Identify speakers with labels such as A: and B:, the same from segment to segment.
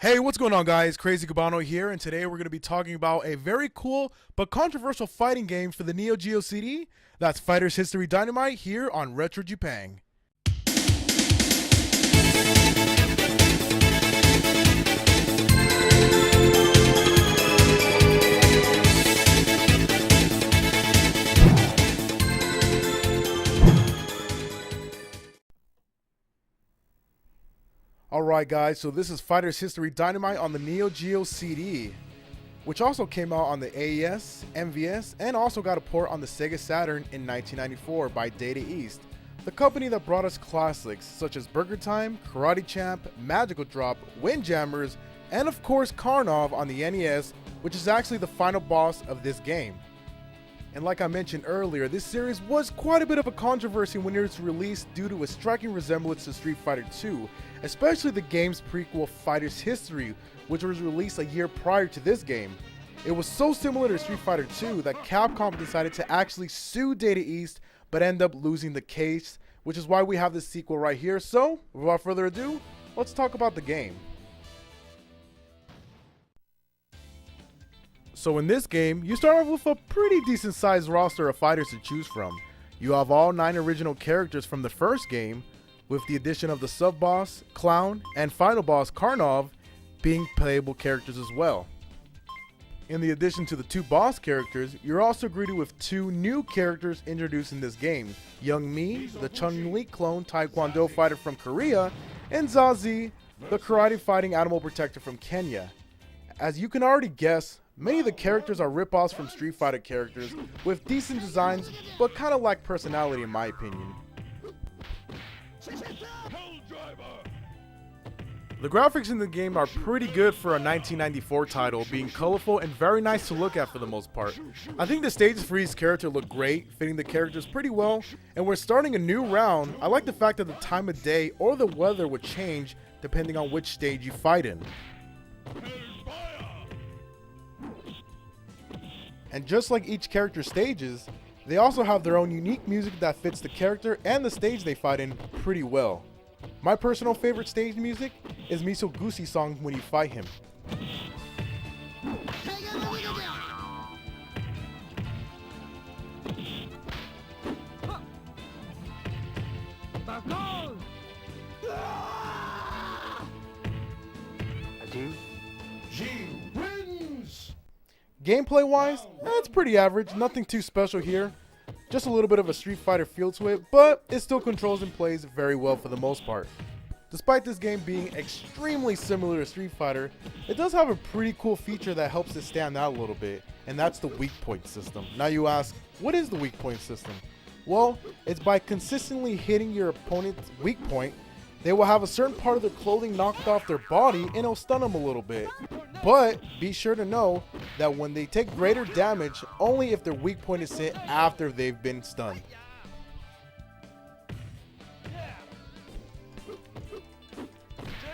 A: Hey, what's going on, guys? Cr8zyKuban0 here, and today we're going to be talking about a very cool but controversial fighting game for the Neo Geo CD. That's Fighters History Dynamite here on Retro Japan. Alright guys, so this is Fighters History Dynamite on the Neo Geo CD, which also came out on the AES, MVS, and also got a port on the Sega Saturn in 1994 by Data East, the company that brought us classics such as Burger Time, Karate Champ, Magical Drop, Windjammers, and of course Karnov on the NES, which is actually the final boss of this game. And like I mentioned earlier, this series was quite a bit of a controversy when it was released due to a striking resemblance to Street Fighter II, especially the game's prequel Fighters History, which was released a year prior to this game. It was so similar to Street Fighter II that Capcom decided to actually sue Data East, but end up losing the case, which is why we have this sequel right here. So, without further ado, let's talk about the game. So in this game, you start off with a pretty decent sized roster of fighters to choose from. You have all 9 original characters from the first game, with the addition of the sub-boss, Clown, and final boss Karnov being playable characters as well. In the addition to the 2 boss characters, you're also greeted with 2 new characters introduced in this game, Young Mi, the Chun-Li clone Taekwondo fighter from Korea, and Zazie, the karate fighting animal protector from Kenya. As you can already guess, many of the characters are rip-offs from Street Fighter characters with decent designs, but kind of lack personality in my opinion. The graphics in the game are pretty good for a 1994 title, being colorful and very nice to look at for the most part. I think the stages for each character look great, fitting the characters pretty well, and we're starting a new round. I like the fact that the time of day or the weather would change depending on which stage you fight in. And just like each character's stages, they also have their own unique music that fits the character and the stage they fight in pretty well. My personal favorite stage music is Misoguchi's song when you fight him. Gameplay wise, it's pretty average, nothing too special here. Just a little bit of a Street Fighter feel to it, but it still controls and plays very well for the most part. Despite this game being extremely similar to Street Fighter, it does have a pretty cool feature that helps it stand out a little bit, and that's the weak point system. Now you ask, what is the weak point system? Well, it's by consistently hitting your opponent's weak point, they will have a certain part of their clothing knocked off their body and it'll stun them a little bit. But be sure to know that when they take greater damage, only if their weak point is hit after they've been stunned.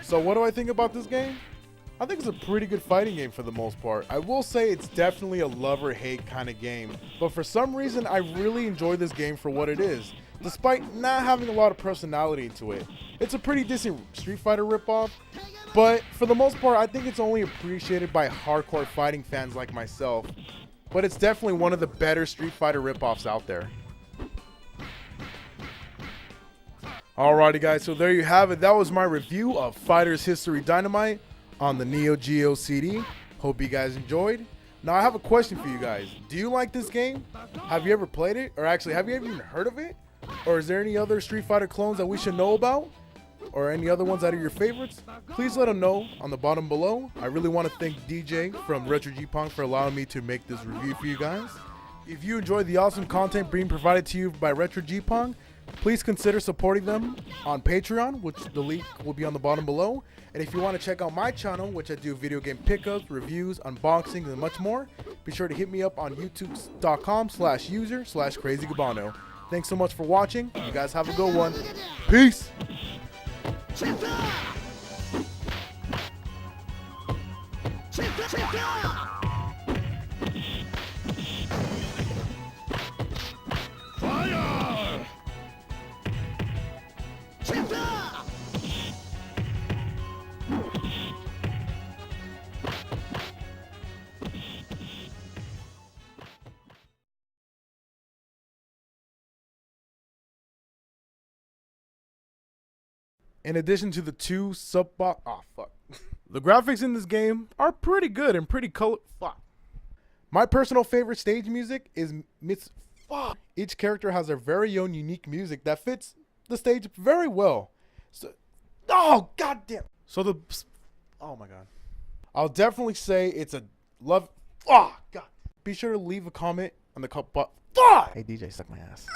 A: So what do I think about this game? I think it's a pretty good fighting game for the most part. I will say it's definitely a love or hate kind of game, but for some reason I really enjoy this game for what it is, despite not having a lot of personality to it. It's a pretty decent Street Fighter ripoff, but for the most part I think it's only appreciated by hardcore fighting fans like myself, but it's definitely one of the better Street Fighter ripoffs out there. Alrighty guys, so there you have it. That was my review of Fighters History Dynamite on the Neo Geo CD. Hope you guys enjoyed. Now I have a question for you guys. Do you like this game? Have you ever played it? Or actually, have you ever even heard of it? Or is there any other Street Fighter clones that we should know about? Or any other ones that are your favorites? Please let them know on the bottom below. I really want to thank DJ from Retro Japan for allowing me to make this review for you guys. If you enjoyed the awesome content being provided to you by Retro Japan, please consider supporting them on Patreon, which the link will be on the bottom below. And if you want to check out my channel, which I do video game pickups, reviews, unboxings, and much more, be sure to hit me up on youtube.com/user/Cr8zyKuban0. Thanks so much for watching. You guys have a good one. Peace! In addition to the two sub-boss, the graphics in this game are pretty good and pretty color. My personal favorite stage music is Each character has their very own unique music that fits the stage very well. So, oh goddamn! Oh my god! I'll definitely say it's a love. Oh god! Be sure to leave a comment on the Hey DJ, suck my ass.